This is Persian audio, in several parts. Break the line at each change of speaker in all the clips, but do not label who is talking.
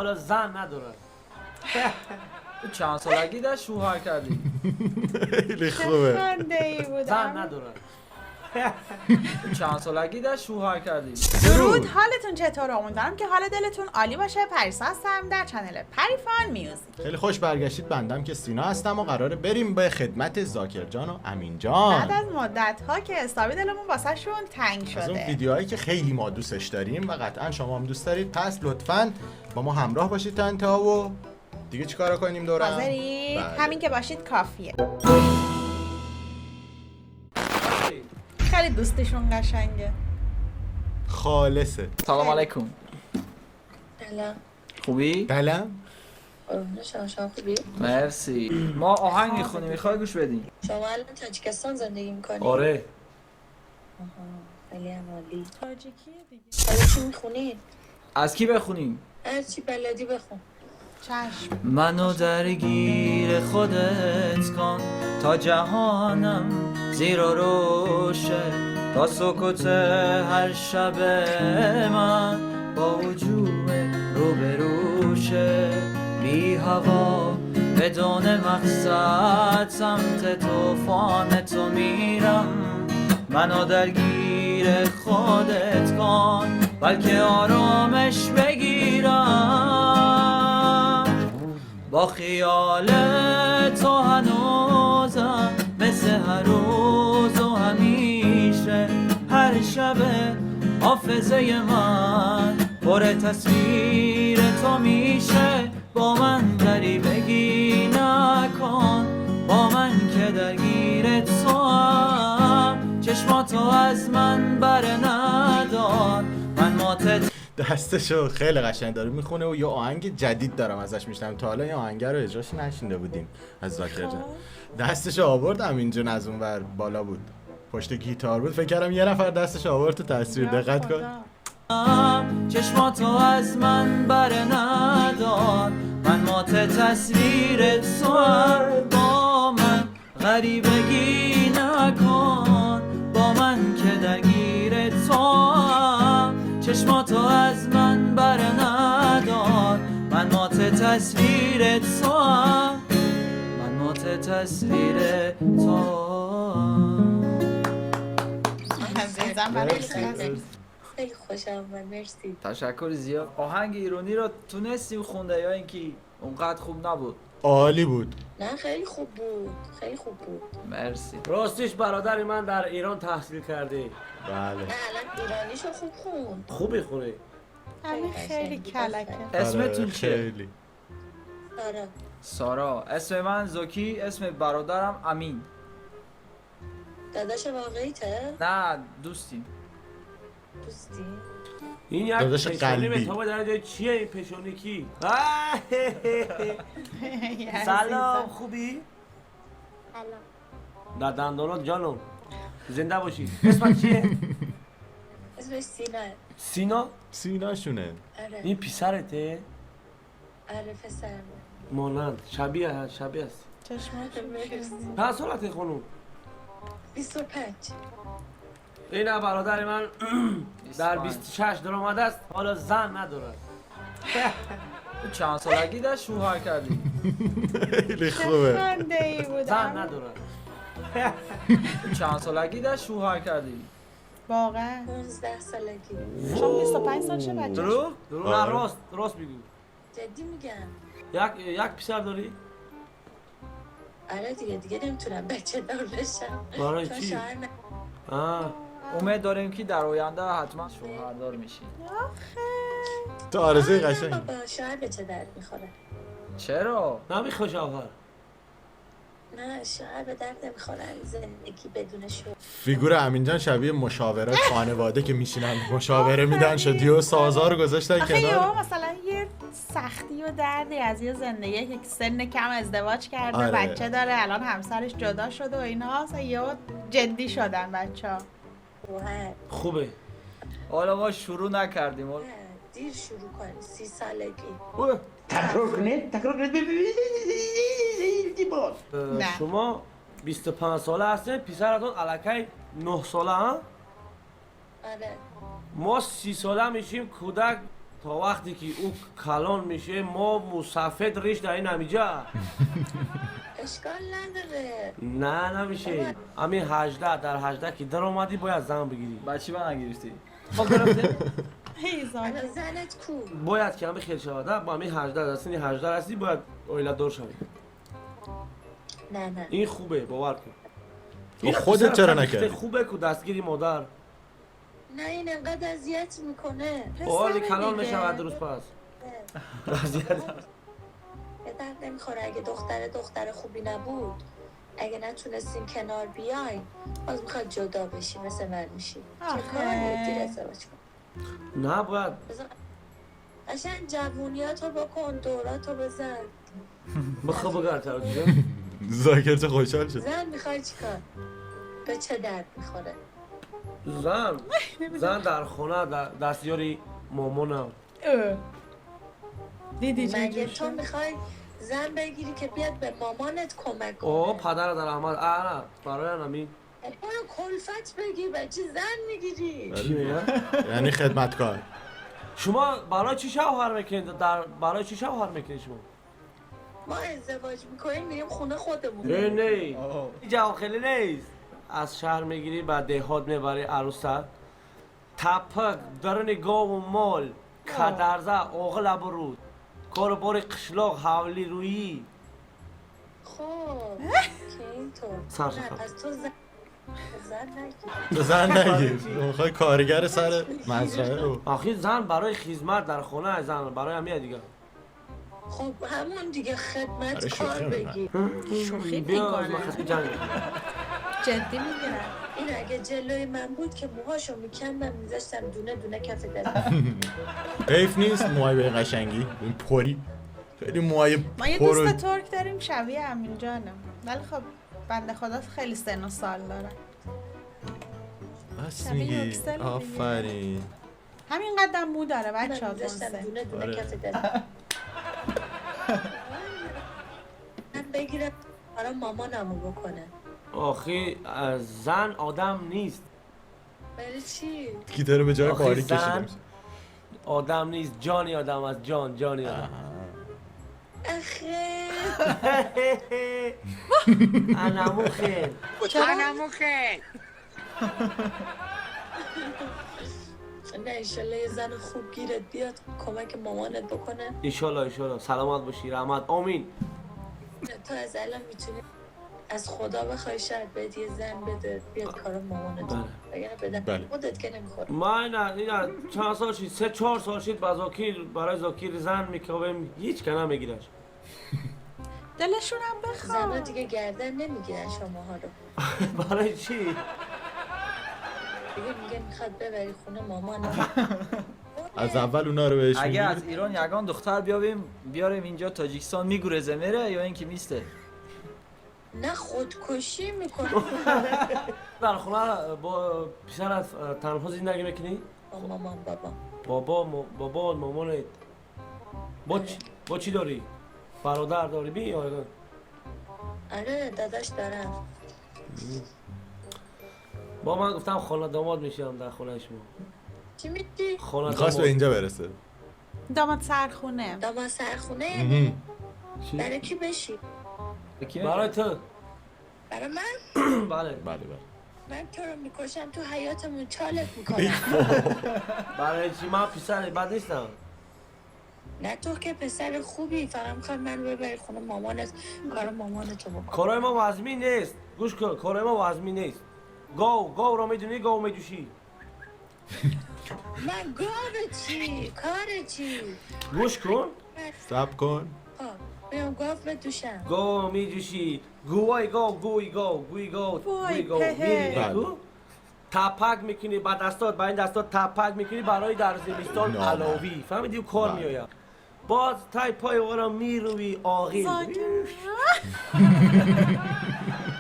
حالا زن نداره.
چند سالگی در شوهر کردی؟
خیلی خوبه.
خنده ای بود.
زن نداره.
چند سالگی در شوهر کردی؟
درود، حالتون چطوره؟ امیدوارم که حال دلتون عالی باشه. پریسا هستم در چنل پریفان میوزیک.
خیلی خوش برگشتید. بندم که سینا هستم و قراره بریم به خدمت زاکر جان و امین جان.
بعد از مدت ها که حسابی دلمون واسه شون تنگ
از اون
شده.
ویدیوهایی که خیلی ما دوستش داریم و قطعا شما هم دوست دارید، پس لطفاً با ما همراه باشید تا انتها. و دیگه چیکار کنیم دورم؟
حاضرید؟
بله.
همین که باشید کافیه. خیلی دوستشون قشنگه.
خالصه.
سلام علیکم.
سلام.
خوبی؟
دلم
قربون شما خوبی؟
مرسی. ما آهنگ میخونیم، میخوای گوش بدیم؟
شما الان تاجیکستان زندگی میکنی؟
آره.
خیلی هم عالی.
تاجیکیه دیگه.
حالا چی میخونی؟
از کی بخونیم؟
هرچی بلدی بخون.
چشم.
منو درگیر خودت کن تا جهانم زیر و روشه، تا سکوت هر شب من با وجود رو به روشه، بی هوا بدون مقصد سمت توفان تو میرم. منو درگیر خودت کن بلکه آرامش بگیرم، با خیال تو هنوزم مثل هر روز و همیشه. هر شب حافظه من پر تصویر تو میشه. با من غریبگی نکن، با من که درگیر تو هم، چشماتو از من بر ندار، من ماتت.
دستشو خیلی قشنگ داره میخونه و یه آهنگ جدید دارم ازش میشنم. تا حالا این آهنگ رو اجراش نشینده بودیم از زاکر جان. دستشو آورد، امین جون از اون ور بالا بود، پشت گیتار بود. فکر کردم یه نفر دستشو آورد تو تصویر. دقت کن.
چشماتو از من بر ندار، من مات تصویر تو هم. با من غریبگی نکن، با من که درگیر تو هم، چشماتو از من بر ندار، من مات تصویر تو هم، من مات تصویر تو هم.
عزیزم برای
خیلی خوشم آمد. مرسی.
تشکر زیاد. آهنگ ایرانی رو تونستی خونده یا اینکه اونقدر خوب نبود؟
عالی بود.
نه خیلی خوب بود. خیلی خوب بود.
مرسی.
راستش برادر من در ایران تحصیل کرده.
بله.
نه الان ایرانیشو خوب خون.
خوبی خونه.
همین خیلی کلکه.
اسمتون
آره،
چیه؟
خیلی.
سارا.
سارا. اسم من زوکی، اسم برادرم امین.
داداش واقعیته؟
نه دوستیم.
دوستی؟
این یک
داداش
پیشونی
قلبی.
به تو درجه چیه این پیشونی کی؟ سلام خوبی؟
سلام.
در دندانات جانم زنده باشی. اسمت چیه؟
اسمش سیناه.
سینا؟
سیناشونه.
آره.
این پسرته؟
آره پسرمه.
مانند شبیه هست.
چشماتون
مرسی.
چند سالته خانوم؟
25.
این برادر من در 26 درآمده است، حالا زن نداره.
چند سالگی در شوهر کردی؟
خیلی خوبه.
خنده ای بود.
زن نداره.
چند سالگی در شوهر کردی؟
واقعا
15 سالگی.
شما 25 سالشه بچه.
درو؟ نه
آره.
راست بگو.
جدی میگم.
یک پسر داری؟
آره دیگه نمیتونم بچه دار بشم.
برای
چون
چی؟
شوهر نه.
امید داریم که در آینده حتما شوهردار میشی.
تو آرزوی
نه
قشنگ.
بابا شوهر به چه درد میخوره؟
چرا؟
نمیخوای شوهر؟
نه شوهر به درد نمیخوره. زندگی بدون شوهر.
فیگور امین جان شبیه مشاوره خانواده که میشینن مشاوره میدن شدی و سازار گذاشتن
آخه
کنار.
یهو مثلا یه سختی و دردی از یه زندگی که سن کم ازدواج کرده،
آره.
بچه داره، الان همسرش جدا شده و اینا، اصلا یهو جدی شدن بچه‌ها.
شوهر
خوبه.
حالا ما شروع نکردیم.
نه، دیر شروع کنی. 30 سالگی.
نه.
شما 25 ساله هستین، پسرتون الکی 9 ساله ها؟
آره.
ما 30 ساله میشیم، کودک تا وقتی که او کلان میشه ما مسافد ریش در این همیجا
اشکال نداره.
نه نمیشه. همین 18 در 18 که در اومدی باید زن بگیری.
بچی با نگرفتی؟
خب گرفته
هی زاکر.
الان زنت کو؟
باید که همه خیلی شود با همین 18 در سنی 18 هستی باید اویلت دار شوی.
نه
این خوبه باور کن.
تو خودت چرا نکردی؟
خوبه که دستگیری مادر
نه این انقدر اذیت میکنه.
حالی
پسر
کلان
دیگه.
میشود درست پس وضعیت
به درد نمیخوره. اگه دختر خوبی نبود، اگه نتونستین کنار بیاین، باز میخواد جدا بشی مثل من میشی. چه
آخه.
کاری دیر ازدواج کن.
نه باید
بذار قشنگ جوونیاتو بکن، دوراتو بزن.
بخواه بگر ترجیح
زاکر چه خوشحال شد.
زن میخوای چیکار؟ به چه درد میخوره؟
زن در خونه دستیاری مامانم
دیدی چه
مگه
جور
تو
شد؟
میخوای زن بگیری که بیاد به مامانت کمک کنه؟
او پدر در احمد نه برای نمی
برو کلفت بگیر، بچه زن میگیری.
چی میگه؟
یعنی خدمتکار.
شما برای چی شوهر میکنید؟ برای چی شوهر میکنید شما؟
ما ازدواج میکنیم میریم خونه خودمون.
نه این
آه.
جواب خیلی نیست. از شهر میگیری بعد دهات میبری عروسه تپک درن گاو و مال کدرزه اوغل برود کار بار قشلاق حولی رویی
خب که اینطور.
سر
نه
سفر.
پس تو زن نگیر.
زن نگیر. میخوای کارگر سر مزرعه رو.
آخی زن برای خدمت در خونه زن برای همیه دیگه
خب همون دیگه خدمت
آره،
کار
شوخی
بگیر.
شوخی
بیا
میکنه.
ما خسبی جنگ
جدی میگیرن.
این اگه جلوی من بود که موهاشو میکندم میذاشتم دونه دونه کف دست.
حیف نیست موهای به این قشنگی این پری خیلی موهای
ما یه
پر و-
دوست ترک داریم شبیه امین جانم، ولی خب بنده خدا خیلی سن و سال داره.
بس
شبیه
میگی
اکسل دیگه.
آفرین.
همین قدم مو داره بچه ها
میذاشتم
گنسه.
دونه دونه
آره.
کف دست. من بگیرم برای مامانمو بکنه.
آخی زن آدم نیست
برای چی؟
گیتار به جای
آخی
قاری
زن
کشیده میشه.
آدم نیست جانی آدم از جانی آدم
اخه
انمو خیل
نه ایشالله یه زن خوب گیرت بیاد کمک مامانت بکنه.
ایشالله سلامت باشی رحمت آمین
تو از الان میتونی از خدا بخوای شاید بهت یه زن بده بیاد کار مامانت
بله.
بگه بده
بله.
خودت که نمیخوره.
من نه چند سال شید 3-4 سال شید با زاکیر برای زاکیر زن میکویم هیچ کنه میگیرش
دلشون هم
زنها
بخواد.
دیگه گردن نمیگیرن شماها رو.
برای چی؟
دیگه میگه میخواد ببری خونه مامان.
از اول اونا رو بهش
اگه از
میگی
ایران یگان دختر بیاریم اینجا تاجیکستان میگرزه میره یا اینکه میسته؟
نه خودکشی میکنه.
در خونه با پسرت تنها زندگی میکنی؟
با مامان بابا.
بابا مامانت با چی داری؟ برادر داری بی یا
آره داداش دارم.
با من گفتم خانه داماد میشم در خونه شما
چی میگی؟
خانه
میخواست به
داماد
اینجا برسه.
داماد سرخونه.
داماد سرخونه
مهم.
یعنی
چی؟
برای کی بشی؟
برای تو
برای من؟
بله
بله بله.
من تو رو میکشم تو حیاتمون چالت میکنم.
برای چی من پسر بد نیستم
نه تو که پسر خوبی، فقط میخوای من ببری خونه مامانت کار مامانتو بکن.
کارای ما وزمی نیست گوش کن کارای ما وزمی نیست گاو را میدونی گاو میدوشی
من گاو چی؟ کار چی؟
گوش کن
صبر کن.
بیام گاو بدوشم.
گاو میدوشی گوی گاو
وای،
گاو
پهه.
میری
بله.
تو تپک میکنی با دستات با این دستات تپک میکنی برای در زمستان
نه.
علاوی فهمیدی و کار
بله.
میآید باز تای پای اونا میروی آغیل
زاکر.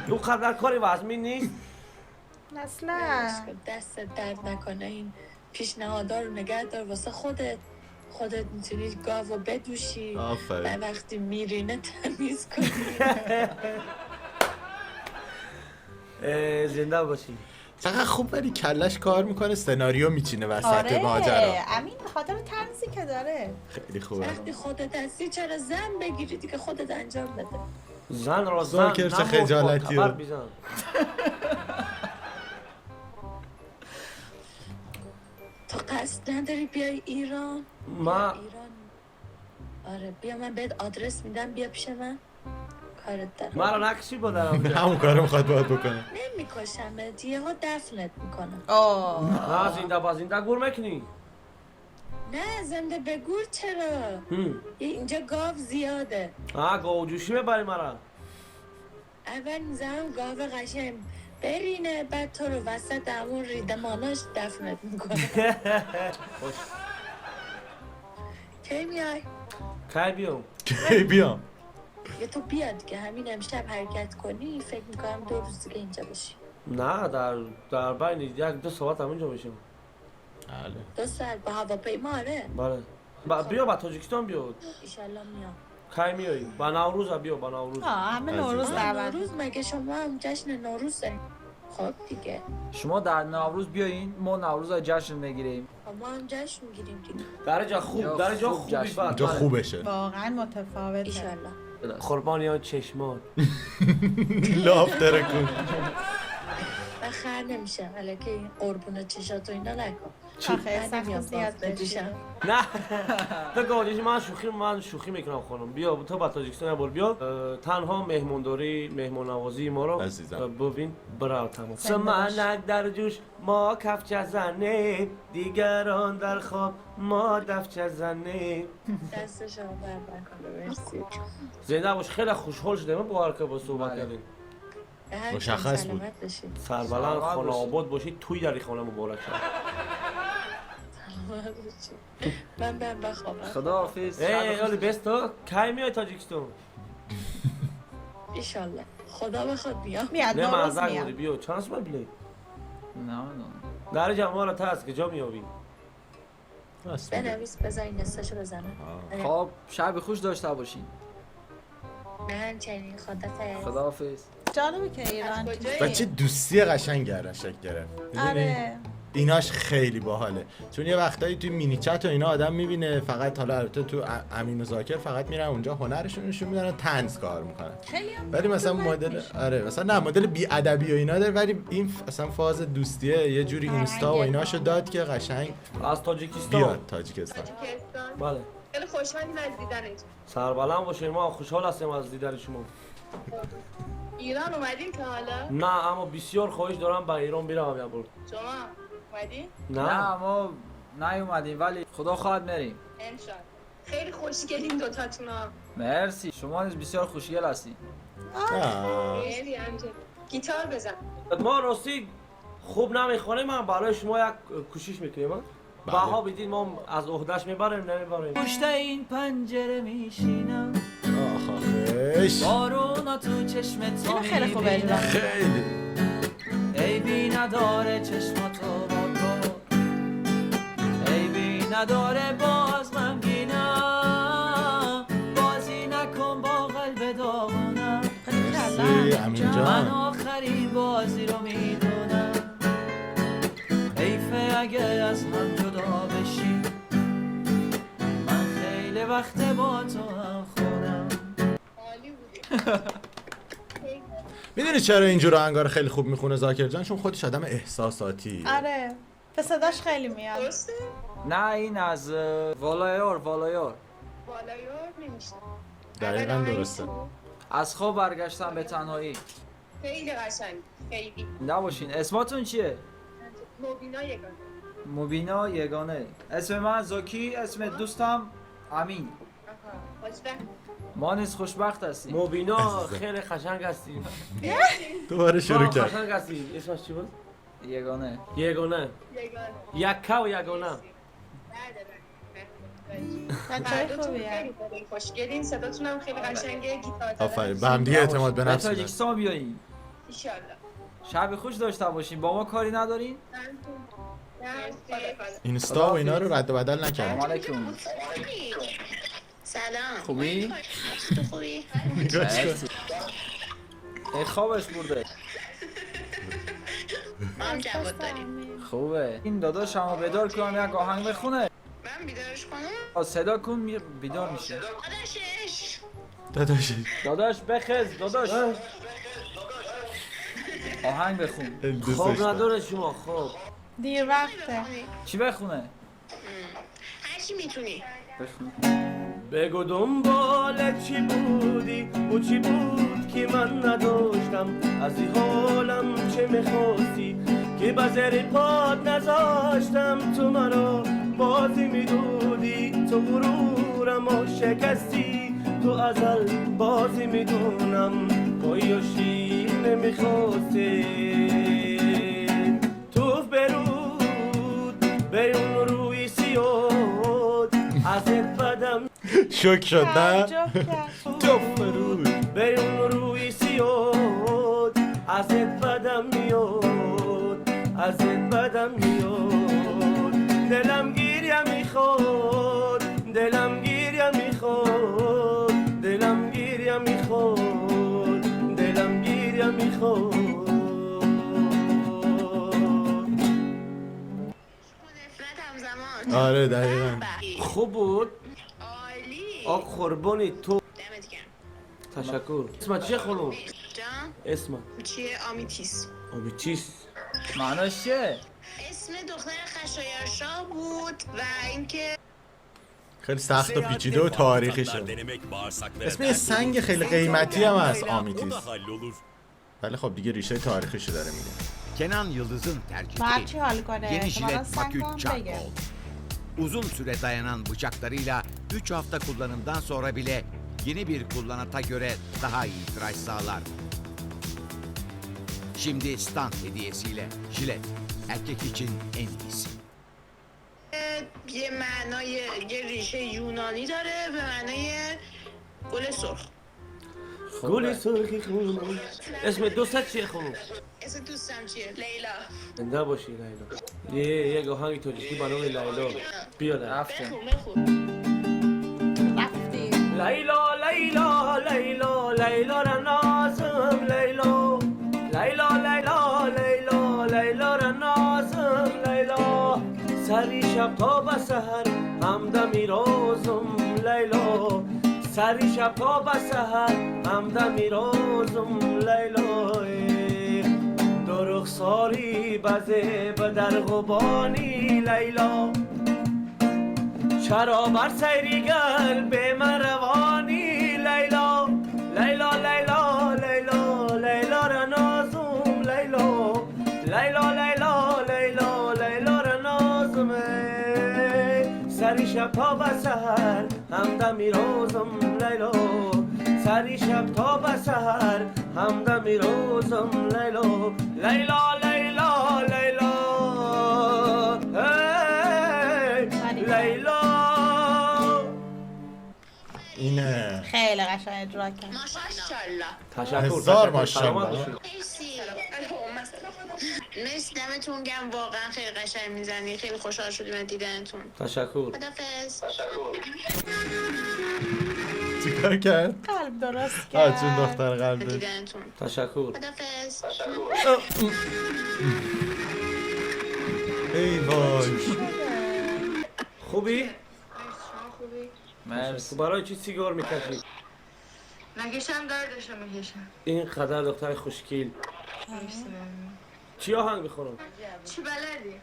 دو قدر کاری وزمی نیست
اصلا
دست درد نکنه. این پیشنهادا رو نگه دار واسه خودت میتونی گاو رو بدوشی و
آفرین.
وقتی میرینه تمیز کنی.
زنده باشی
چقدر خوب ولی کلش کار میکنه، سناریو میچینه وسط
آره
ماجرا.
امین به خاطر تنزی که داره.
خیلی خوبه.
وقتی خودت هستی چرا زن بگیری دیگه خودت انجام بده.
زن را زن
زاکر چه
نمرد، با
خجالتیه.
تبر بیزن.
تو قصد نداری بیای ایران؟
ما
ایران. آره بیا من بهت آدرس میدم بیا پیش من کارت دارم.
مرا نکشی با درم بیا.
همون کارو میخواد باید بکنه.
نمیکشمت یهو دفنت میکنم.
نه زنده با زنده گور میکنی.
نه زنده به گور چرا؟ اینجا گاو زیاده.
گاوجوشی میبری مرا.
اول میزنم گاو قشنگ برینه بعد تو رو وسط همون ریدماناش دفنت میکنه.
خوش.
کی میای؟
کی بیام؟
کی بیام؟
یه تو بیاد که همین امشب حرکت کنی فکر میکنم 2 روز دیگه اینجا باشی.
نه در بین 1-2 ساعت همینجا میشم.
بله.
2 ساعت با هواپیما آره.
بله. بیا با تاجیکستان بیا.
ایشالله میام.
کی میایی؟ با نوروز بیا با نوروز.
همه نوروز دعوت.
نوروز مگه شما هم جشن نوروز داریم؟ خب دیگه
شما در نوروز بیاین ما نوروز رو جشن بگیریم.
ما هم جشن میگیریم دیگه.
در جا خوب در جا خوبی
جشن.
بعد.
جا خوبشه.
واقعا متفاوته.
ایشالله.
قربانی ها چشمان.
لاف ترکون.
من خر نمیشم الکی این قربون چشاتو اینا نکن.
آخه سخت زیاد بشیم.
نه تو گاوجوشی من شوخی میکنم خانم. بیا تو با تاجیکستان بر بیا. تنها مهمونداری مهمون نوازی ما رو
عزیزم.
ببین برای تمام. سمنک در جوش ما کفچه زنیم دیگران در خواب ما دفچه زنیم.
دست شما بر کنه مرسی.
زنده باش. خیلی خوشحال شدم با هر که با صحبت
بله.
کردیم.
به هر
مشخص
کس
بود.
سلامت باشید.
سربلند
سلامت
خانه
باشی.
آباد باشید توی در خانه مبارک شد.
سلامت باشید. من برم بخوابم.
خداحافظ.
اولی بیست تو کی میای تاجیکستان؟
ایشالله خدا بخواد بیام.
میاد
نه
نوروز
مزدک
میاد.
بودی بیا چانس ما بیایی
نه
در جمعه تا هست که جا میابی.
راست میگه.
بنویس بذار این نستاشو بزنم.
خب شب خوش داشته باشین.
نه همچنین خدافظ.
خداحافظ.
جالبه که ایران
و چه دوستی قشنگ گردن شکل گرفت. می‌دونی؟
آره
ایناش خیلی باحاله، چون یه وقتایی توی مینی چت و اینا آدم میبینه فقط، حالا البته تو امین و زاکر فقط میرن اونجا هنرشون نشون میدن و طنز کار میکنن،
خیلی هم
ولی مثلا
خوبه
مدل
میشه.
آره مثلا نه مدل بی ادبی و اینا داره، ولی این اصلا فاز دوستیه یه جوری اینستا و ایناشو داد که قشنگ
از تاجیکستان
بیاد تاجیکستان.
تاجیکستان
بله
خیلی خوشحالیم از دیدنت.
سربلند باشین. ما خوشحال هستیم از دیدار شما.
ایران اومدین تا حالا؟
نه اما بسیار خواهش دارم به ایران برم یه بار.
شما اومدین؟
نه ما نیومدیم ولی خدا خواهد میریم.
انشالله. خیلی خوشگلین دوتاتون ها.
مرسی. شما نیز بسیار خوشگل هستین.
خیلی همچنین. گیتار بزن.
ما راستی خوب نمیخوانیم، من برای شما یک کوشش میکنیم. بها بدید ما از عهدهش میبریم نمیبریم.
پشت این پنجره میشینم
آخش
بارونا تو چشم تو
اینو خیلی خوبه
میبینم.
خیلی
عیبی نداره چشماتو با تو، عیبی نداره باز غمگینم، بازی نکن با قلب داغونم،
مرسی امین
من
جان.
آخرین بازی رو میدونم، حیفه اگه از هم جدا بشی، من خیلی وقت با تو هم خونم.
عالی بودی.
میدونی چرا اینجور آهنگا رو خیلی خوب میخونه زاکر جان؟ چون خودش آدم احساساتی.
آره به صداش خیلی میاد.
درسته؟
نه این از والایار
بالایار نمیشه.
دقیقاً درسته.
از خواب برگشتم به تنهایی.
خیلی قشنگ. خیلی.
نباشین. اسماتون چیه؟
مبینا یگانه.
مبینا یگانه. اسم من زاکی، اسم دوستم امین.
آها. خوشبخت.
ما نیز خوشبخت هستیم.
مبینا خیلی قشنگ هستیم.
دوباره شروع
تو هم
کرد.
قشنگ هستی. اسمش چی بود؟
یگانه.
یگانه.
یگانه.
یکا و یگانه.
بچه‌های خوبیه.
خیلی خوشگلین. صداتون هم خیلی قشنگه. گیتار
آفرین، به هم دیگه اعتماد به
به
نفس بدن.
تاجیکستان بیایین.
ایشالله.
شب خوش داشته باشین. با ما کاری ندارین؟
اینستا و اینا رو رد و بدل
سلام
نکردیم.
علیکم.
سلام.
خوبی؟
تو خوبی؟
مرسی. این خوابش برده.
هم جواد داریم.
خوبه. این داداشمو بیدار کنم یک آهنگ بخونه.
من بیدارش کنم؟
صدا کن بیدار میشه.
داداشش.
داداش بخز داداش. آهنگ بخون.
خواب نداره شما خواب.
دیر وقته.
چی بخونه؟
هرچی میتونی.
بخون.
بگو دنبال چی بودی او چی بود که من نداشتم از این حالم چه میخواستی که بزر پاد نذاشتم تو منو بازی میدودی تو غرورم و شکستی تو ازل بازی میدونم پای و شیر نمیخواستی توف برود بیون روی سیاد ازت بدم
شوک شد نه؟
تعجب کرد.
توف برود
بیون روی سیاد ازت بدم میاد ازت بدم میاد دلم گیریم میخواد دلم گیریم میخواد دلم گیریم میخواد دلم گیریم میخواد
نفرت همزمان.
آره دقیقا
خوب بود
عالی.
آق قربانی تو
دمت گرم.
تشکر اسمت چیه خانم؟
جان
اسمت
چیه؟ آمیتیس.
آبی چیست؟
معناش چیه؟
اسم دختر خشایارشا بود و اینکه
خیلی سخت و پیچیده و تاریخی شد. اسم یه سنگ خیلی قیمتی هم هست آمیتیس. ولی خب دیگه ریشه تاریخیشو داره میگه.
Kenan Yıldız'ın
باید چی
tercihi
حال کنه؟
yeni
احتمالاً
jilet
سنگ
Bakü
هم
Çark
بگه.
oldu. Uzun süre dayanan bıçaklarıyla 3 hafta kullanımdan sonra bile yeni bir kullanata göre daha iyi tıraş sağlar. Şimdi stand hediyesiyle jilet erkek için en iyisi.
یه معنای یه ریشه یونانی داره به معنای گل سرخ.
گل سرخی خونم اسم دوستت چیه خانم؟
اسم دوستم چیه؟ لیلا.
زنده باشی لیلا یه آهنگ تاجیکی به نام لیلا بیا در
رفتم.
بخون.
رفتی.
لیلا لیلا لیلا لیلا را نازم لیلا لیلا لیلا لیلا لیلا را نازم لیلا سری شب تا به سحر همدمی رازم لیلا سری شب تا به سحر همدمی رازم لیلا دو رخساری بزه به در غبانی لیلا چرا بر سیری گل به من روانی لیلا لیلا لیلا لیلا لیلا را نازم لیلا لیلا لیلا لیلا لیلا را نازم سری شب تا به سحر همدمی رازم لیلا سری شب تا به سحر همدمی رازم لیلا لیلا لیلا لیلا لیلا
اینه
خیلی قشنگ اجرا کرد.
ماشاءالله.
تشکر
هزار
تشکر.
ماشاءالله.
سلامت باشید.
مرسی. مرسی دمتون گرم واقعا خیلی قشنگ میزنی خیلی خوشحال شدیم از دیدنتون.
تشکر
خدافظ.
چیکار کرد؟
قلب درست
چون
کرد.
دختر قلبه
دیدنتون.
تشکر
خدافظ.
ای وای
خوبی؟
مرسی.
برای چی سیگار میکشی؟
نکشم دردشو میکشم.
این قدر دختر خوشگل چی آهنگ بخونم؟
چی بلدی؟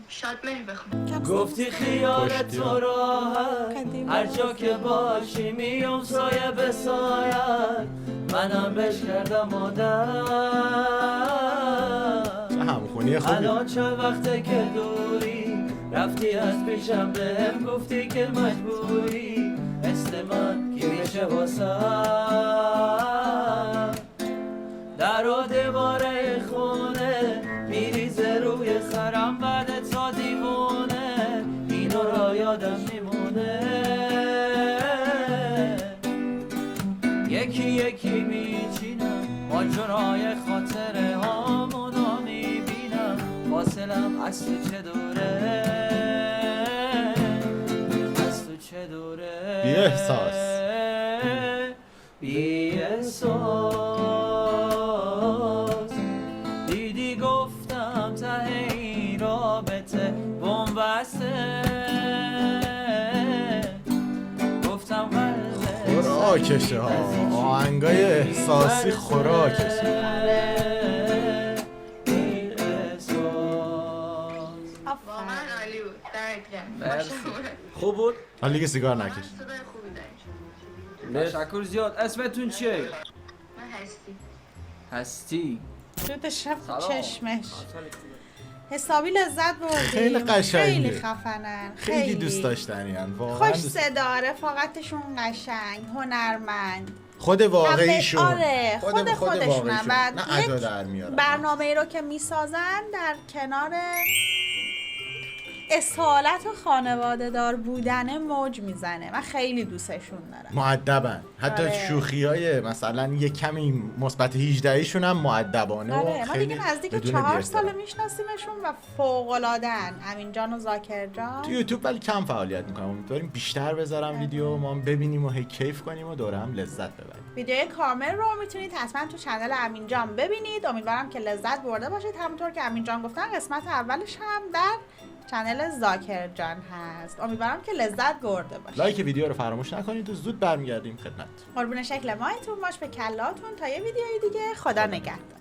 شاد مهر بخون.
گفتی خیال تو راحت
قدیم.
هر جا که باشی میام سایه به سایت منم بش کردم عادت
چه همخونی خوبی
الان چند وقته که دوری رفتی از پیشم بهم گفتی که مجبوری مثل من کی میشه واسم در و دیواره خونه میریزه روی خرم بعد تا دیوونه اینو را یادم میمونه یکی یکی میچینم ماجرای خاطره هامونو میبینم فاصلم از تو چه دوره از تو چه دوره
بی احساس.
بی احساس دیدی گفتم
خوراکشه ها، آهنگای احساسی خوراکشه.
واقعا عالی بود. دمت گرم.
مرسی.
خوب بود؟
حالا دیگه سیگار نکش.
صدای خوبی داشت.
تشکر زیاد. اسمتون چیه؟
من هستی.
هستی.
دودش رفت تو
سلام.
چشمش. حسابی لذت بردیم.
خیلی قشنگه.
خیلی خفنن.
خیلی دوست داشتنی هن، واقعا
خوش
دوست-
صدا، رفاقتشون قشنگ، هنرمند.
خود واقعیشون.
آره خود خودشونن
واقعیشون.
و
نه ادا
یک
در میارن.
برنامه ای رو که میسازن در کنار اصالت و خانواده دار بودن موج میزنه. من خیلی دوستشون دارم.
مؤدبن، حتی
آره.
شوخیای مثلا یه کمی مثبت 18 شون هم مؤدبانه و
آره ما
خیلی
دیگه نزدیک
بدون
4
بی‌احترامی.
سال میشناسیمشون و فوق‌العاده‌ان. امین جان و ذاکر جان.
تو یوتیوب ولی کم فعالیت میکنم، امیدواریم بیشتر بذارم ویدیو ما هم ببینیم و هی کیف کنیم و دوره هم لذت ببریم.
ویدیوی کامل رو میتونید حتما تو چنل امین جان ببینید. امیدوارم که لذت برده باشید. همونطور که امین جان گفتن قسمت اولش هم در چنل ذاکر جان هست. امیدوارم که لذت برده باشید.
لایک ویدیو رو فراموش نکنید و زود برمیگردیم خدمت.
قربون شکل ماهتون باش به کلاتون تا یه ویدیوی دیگه. خدا نگهدار.